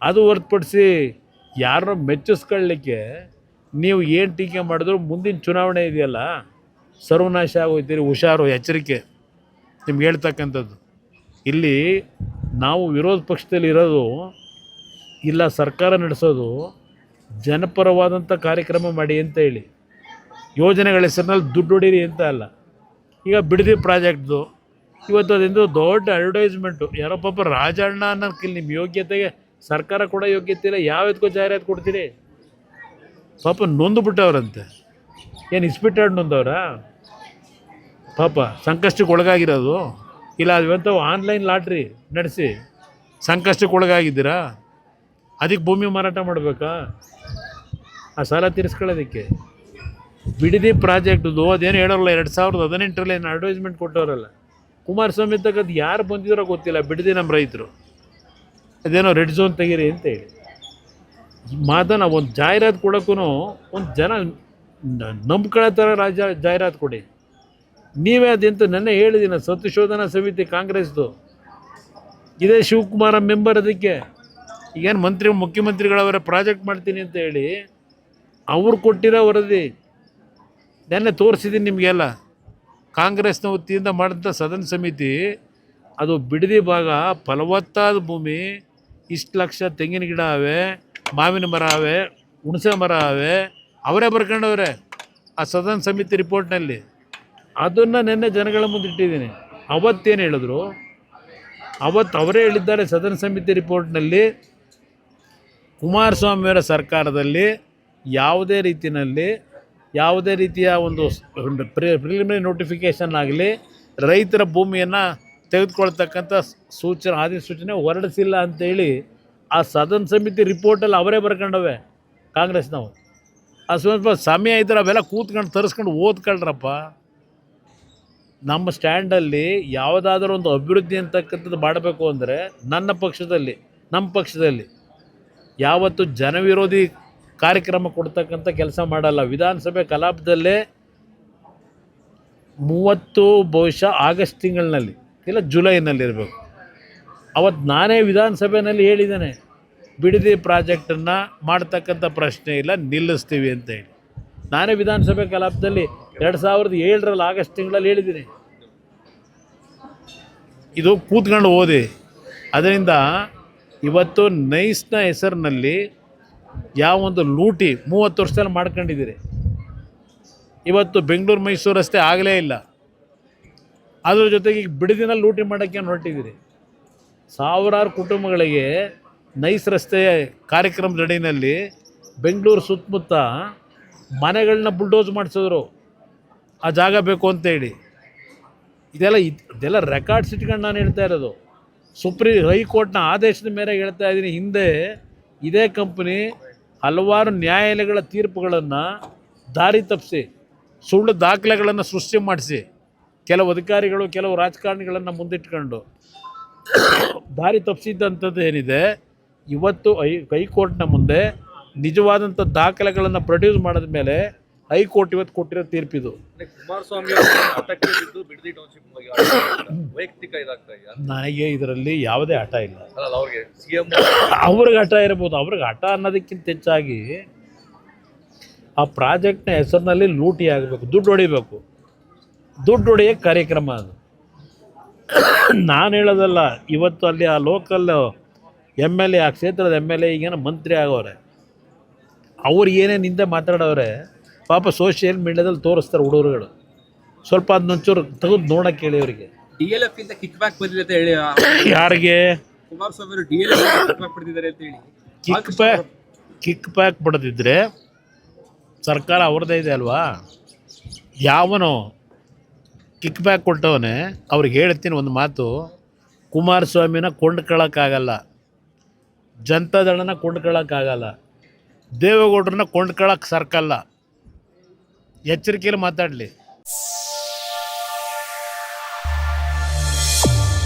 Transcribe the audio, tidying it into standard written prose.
ಅದು ಹೊರತುಪಡಿಸಿ ಯಾರನ್ನೋ ಮೆಚ್ಚಿಸ್ಕೊಳ್ಳಿಕ್ಕೆ ನೀವು ಏನು ಟೀಕೆ ಮಾಡಿದ್ರು ಮುಂದಿನ ಚುನಾವಣೆ ಇದೆಯಲ್ಲ ಸರ್ವನಾಶ ಆಗೋಯ್ತೀರಿ, ಹುಷಾರು, ಎಚ್ಚರಿಕೆ ನಿಮ್ಗೆ ಹೇಳ್ತಕ್ಕಂಥದ್ದು. ಇಲ್ಲಿ ನಾವು ವಿರೋಧ ಪಕ್ಷದಲ್ಲಿ ಇರೋದು ಇಲ್ಲ, ಸರ್ಕಾರ ನಡೆಸೋದು ಜನಪರವಾದಂಥ ಕಾರ್ಯಕ್ರಮ ಮಾಡಿ ಅಂತ ಹೇಳಿ, ಯೋಜನೆಗಳ ಹೆಸರಿನಲ್ಲಿ ದುಡ್ಡು ಹೊಡೀರಿ ಅಂತ ಅಲ್ಲ. ಈಗ ಬಿಡದಿ ಪ್ರಾಜೆಕ್ಟ್ದು ಇವತ್ತು ಅದರಿಂದ ದೊಡ್ಡ ಅಡ್ವರ್ಟೈಸ್ಮೆಂಟು, ಯಾರೋ ಪಾಪ ರಾಜಣ್ಣ ಅನ್ನೋಕ್ಕಿಲ್ಲ, ನಿಮ್ಮ ಯೋಗ್ಯತೆಗೆ ಸರ್ಕಾರ ಕೂಡ ಯೋಗ್ಯತೆ ಇಲ್ಲ, ಯಾವ್ದಕ್ಕೂ ಜಾಹೀರಾತು ಕೊಡ್ತೀರಿ? ಪಾಪ ನೊಂದು ಬಿಟ್ಟವ್ರಂತೆ. ಏನು ಇಸ್ಪಿಟ್ಟಾಡ್ ನೊಂದವ್ರ? ಪಾಪ ಸಂಕಷ್ಟಕ್ಕೆ ಒಳಗಾಗಿರೋದು. ಇಲ್ಲ ಅದಂಥ ಆನ್ಲೈನ್ ಲಾಟ್ರಿ ನಡೆಸಿ ಸಂಕಷ್ಟಕ್ಕೆ ಒಳಗಾಗಿದ್ದೀರಾ? ಅದಕ್ಕೆ ಭೂಮಿ ಮಾರಾಟ ಮಾಡಬೇಕಾ? ಆ ಸಾಲ ತೀರಿಸ್ಕೊಳ್ಳೋದಕ್ಕೆ. ಬಿಡದಿ ಪ್ರಾಜೆಕ್ಟ್ದು ಅದೇನು ಹೇಳೋಲ್ಲ, 2018ರಲ್ಲಿ ಏನು ಅಡ್ವರ್ಟೈಸ್ಮೆಂಟ್ ಕೊಟ್ಟವರಲ್ಲ, ಕುಮಾರಸ್ವಾಮಿ ತಕ್ಕದ್ದು ಯಾರು ಬಂದಿದ್ರೋ ಗೊತ್ತಿಲ್ಲ. ಬಿಡದಿ ನಮ್ಮ ರೈತರು ಅದೇನೋ ರೆಡ್ ಝೋನ್ ತೆಗೀರಿ ಅಂತ ಹೇಳಿ ಮಾತನ್ನ ಒಂದು ಜಾಹೀರಾತು ಕೊಡೋಕ್ಕೂ ಒಂದು ಜನ ನಂಬ್ಕೊಳ್ಳೋ ಥರ ಜಾಹೀರಾತು ಕೊಡಿ. ನೀವೇ ಅದೆಂತ ನೆನ್ನೆ ಹೇಳಿದ್ದೀನಿ, ಸತ್ಯಶೋಧನಾ ಸಮಿತಿ ಕಾಂಗ್ರೆಸ್ದು ಇದೇ ಶಿವಕುಮಾರ ಮೆಂಬರ್. ಅದಕ್ಕೆ ಈಗೇನು ಮುಖ್ಯಮಂತ್ರಿಗಳವರ ಪ್ರಾಜೆಕ್ಟ್ ಮಾಡ್ತೀನಿ ಅಂತ ಹೇಳಿ ಅವ್ರು ಕೊಟ್ಟಿರೋ ವರದಿ ನೆನ್ನೆ ತೋರಿಸಿದ್ದೀನಿ ನಿಮಗೆಲ್ಲ. ಕಾಂಗ್ರೆಸ್ನ ವತಿಯಿಂದ ಮಾಡಿದಂಥ ಸದನ ಸಮಿತಿ ಅದು ಬಿಡದಿ ಭಾಗ ಫಲವತ್ತಾದ ಭೂಮಿ, ಇಷ್ಟು ಲಕ್ಷ ತೆಂಗಿನ ಗಿಡ ಅವೆ, ಮಾವಿನ ಮರ ಅವೆ, ಹುಣಸೆ ಮರ ಅವೆ, ಅವರೇ ಬರ್ಕೊಂಡವ್ರೆ ಆ ಸದನ ಸಮಿತಿ ರಿಪೋರ್ಟ್ನಲ್ಲಿ. ಅದನ್ನು ನೆನ್ನೆ ಜನಗಳ ಮುಂದೆ ಇಟ್ಟಿದ್ದೀನಿ. ಅವತ್ತೇನು ಹೇಳಿದ್ರು, ಅವತ್ತು ಅವರೇ ಹೇಳಿದ್ದಾರೆ ಸದನ ಸಮಿತಿ ರಿಪೋರ್ಟ್ನಲ್ಲಿ, ಕುಮಾರಸ್ವಾಮಿಯವರ ಸರ್ಕಾರದಲ್ಲಿ ಯಾವುದೇ ರೀತಿಯ ಒಂದು ಪ್ರಿಲಿಮಿನರಿ ನೋಟಿಫಿಕೇಷನ್ ಆಗಲಿ ರೈತರ ಭೂಮಿಯನ್ನು ತೆಗೆದುಕೊಳ್ತಕ್ಕಂಥ ಅಧಿಸೂಚನೆ ಹೊರಡಿಸಿಲ್ಲ ಅಂತೇಳಿ ಆ ಸದನ ಸಮಿತಿ ರಿಪೋರ್ಟಲ್ಲಿ ಅವರೇ ಬರ್ಕೊಂಡವೆ ಕಾಂಗ್ರೆಸ್ನವು. ಆ ಸ್ವಲ್ಪ ಸಮಯ ಇದ್ದರೆ ಅವೆಲ್ಲ ಕೂತ್ಕೊಂಡು ತರಿಸ್ಕೊಂಡು ಓದ್ಕೊಳ್ರಪ್ಪ. ನಮ್ಮ ಸ್ಟ್ಯಾಂಡಲ್ಲಿ ಯಾವುದಾದ್ರೂ ಒಂದು ಅಭಿವೃದ್ಧಿ ಅಂತಕ್ಕಂಥದ್ದು ಮಾಡಬೇಕು ಅಂದರೆ ನಮ್ಮ ಪಕ್ಷದಲ್ಲಿ ಯಾವತ್ತು ಜನವಿರೋಧಿ ಕಾರ್ಯಕ್ರಮ ಕೊಡ್ತಕ್ಕಂಥ ಕೆಲಸ ಮಾಡಲ್ಲ. ವಿಧಾನಸಭೆ ಕಲಾಪದಲ್ಲೇ 30 ಬಹುಶಃ ಆಗಸ್ಟ್ ತಿಂಗಳಿನಲ್ಲಿ ಇಲ್ಲ ಜುಲೈನಲ್ಲಿರಬೇಕು, ಅವತ್ತು ನಾನೇ ವಿಧಾನಸಭೆಯಲ್ಲಿ ಹೇಳಿದ್ದೇನೆ, ಬಿಡದಿ ಪ್ರಾಜೆಕ್ಟನ್ನು ಮಾಡ್ತಕ್ಕಂಥ ಪ್ರಶ್ನೆ ಇಲ್ಲ, ನಿಲ್ಲಿಸ್ತೀವಿ ಅಂತ ಹೇಳಿ. ನಾನೇ ವಿಧಾನಸಭೆ ಕಲಾಪದಲ್ಲಿ 2007ರಲ್ಲಿ ಆಗಸ್ಟ್ ತಿಂಗಳಲ್ಲಿ ಹೇಳಿದ್ದೀನಿ. ಇದು ಕೂತ್ಕೊಂಡು ಓದಿ. ಅದರಿಂದ ಇವತ್ತು ನೈಸ್ನ ಹೆಸರಿನಲ್ಲಿ ಯಾವೊಂದು ಲೂಟಿ 30 ವರ್ಷದಲ್ಲಿ ಮಾಡ್ಕೊಂಡಿದ್ದೀರಿ. ಇವತ್ತು ಬೆಂಗಳೂರು ಮೈಸೂರು ರಸ್ತೆ ಆಗಲೇ ಇಲ್ಲ, ಅದ್ರ ಜೊತೆಗೆ ಈಗ ಬಿಡದಿನಲ್ಲಿ ಲೂಟಿ ಮಾಡೋಕ್ಕೆ ಹೊರಟಿದ್ದೀರಿ. ಸಾವಿರಾರು ಕುಟುಂಬಗಳಿಗೆ ನೈಸ್ ರಸ್ತೆ ಕಾರ್ಯಕ್ರಮದ ಅಡಿಯಲ್ಲಿ ಬೆಂಗಳೂರು ಸುತ್ತಮುತ್ತ ಮನೆಗಳನ್ನ ಬುಲ್ಡೋಸ್ ಮಾಡಿಸಿದ್ರು, ಆ ಜಾಗ ಬೇಕು ಅಂತೇಳಿ. ಇದೆಲ್ಲ ರೆಕಾರ್ಡ್ಸ್ ಇಟ್ಕೊಂಡು ನಾನು ಹೇಳ್ತಾ ಇರೋದು. ಹೈಕೋರ್ಟ್ನ ಆದೇಶದ ಮೇರೆಗೆ ಹೇಳ್ತಾ ಇದ್ದೀನಿ. ಹಿಂದೆ ಇದೇ ಕಂಪ್ನಿ ಹಲವಾರು ನ್ಯಾಯಾಲಯಗಳ ತೀರ್ಪುಗಳನ್ನು ದಾರಿ ತಪ್ಪಿಸಿ ಸುಳ್ಳು ದಾಖಲೆಗಳನ್ನು ಸೃಷ್ಟಿ ಮಾಡಿಸಿ ಕೆಲವು ಅಧಿಕಾರಿಗಳು ಕೆಲವು ರಾಜಕಾರಣಿಗಳನ್ನು ಮುಂದಿಟ್ಕೊಂಡು ದಾರಿ ತಪ್ಪಿಸಿದ್ದಂಥದ್ದು ಏನಿದೆ, ಇವತ್ತು ಹೈಕೋರ್ಟ್ನ ಮುಂದೆ ನಿಜವಾದಂಥ ದಾಖಲೆಗಳನ್ನು ಪ್ರೊಡ್ಯೂಸ್ ಮಾಡಿದ ಮೇಲೆ ಹೈಕೋರ್ಟ್ ಇವತ್ತು ಕೊಟ್ಟಿರೋ ತೀರ್ಪಿದು. ನನಗೆ ಇದರಲ್ಲಿ ಯಾವುದೇ ಹಠ ಇಲ್ಲ. ಅವ್ರಿಗೆ ಹಠ ಇರ್ಬೋದು, ಅವ್ರಿಗೆ ಹಠ ಅನ್ನೋದಕ್ಕಿಂತ ಹೆಚ್ಚಾಗಿ ಆ ಪ್ರಾಜೆಕ್ಟ್ನ ಹೆಸರಿನಲ್ಲಿ ಲೂಟಿ ಆಗಬೇಕು, ದುಡ್ಡು ಹೊಡಿಬೇಕು, ದುಡ್ಡು ಹೊಡೆಯೋಕ್ಕೆ ಕಾರ್ಯಕ್ರಮ ಅದು. ನಾನು ಹೇಳೋದಲ್ಲ. ಇವತ್ತು ಅಲ್ಲಿ ಆ ಲೋಕಲ್ MLA, ಆ ಕ್ಷೇತ್ರದ MLA ಈಗೇನೋ ಮಂತ್ರಿ ಆಗೋರೆ, ಅವ್ರು ಏನೇನು ಹಿಂದೆ ಮಾತಾಡೋರೆ ಪಾಪ ಸೋಷಿಯಲ್ ಮೀಡಿಯಾದಲ್ಲಿ ತೋರಿಸ್ತಾರೆ ಹುಡುಗರುಗಳು. ಸ್ವಲ್ಪ ಅದನ್ನೊಂಚೂರು ತೆಗೆದು ನೋಡೋಕ್ಕೆ ಹೇಳಿ ಅವರಿಗೆ. DLF ಇಂದ ಕಿಕ್ ಬ್ಯಾಕ್ ಬಂದಿದೆ ಅಂತ ಹೇಳಿ ಯಾರಿಗೆ? ಕುಮಾರಸ್ವಾಮಿ ಅವರು DLF ಕಿಕ್ ಬ್ಯಾಕ್ ಪಡೆದಿದ್ದಾರೆ ಅಂತ ಹೇಳಿ. ಕಿಕ್ ಬ್ಯಾಕ್ ಪಡೆದಿದ್ರೆ ಸರ್ಕಾರ ಅವ್ರದ್ದೇ ಇದೆ ಅಲ್ವಾ? ಯಾವನು ಕಿಕ್ ಬ್ಯಾಕ್ ಕೊಟ್ಟವನೇ ಅವ್ರಿಗೆ ಹೇಳ್ತೀನಿ ಒಂದು ಮಾತು, ಕುಮಾರಸ್ವಾಮಿನ ಕೊಂಡ್ಕೊಳ್ಳೋಕ್ಕಾಗಲ್ಲ, ಜನತಾದಳನ ಕೊಂಡ್ಕೊಳ್ಳೋಕ್ಕಾಗಲ್ಲ, ದೇವೇಗೌಡರನ್ನ ಕೊಂಡ್ಕೊಳ್ಳೋಕೆ ಸರ್ಕಲ್ಲ. ಎಚ್ಚರಿಕೆಯಲ್ಲಿ ಮಾತಾಡಲಿ.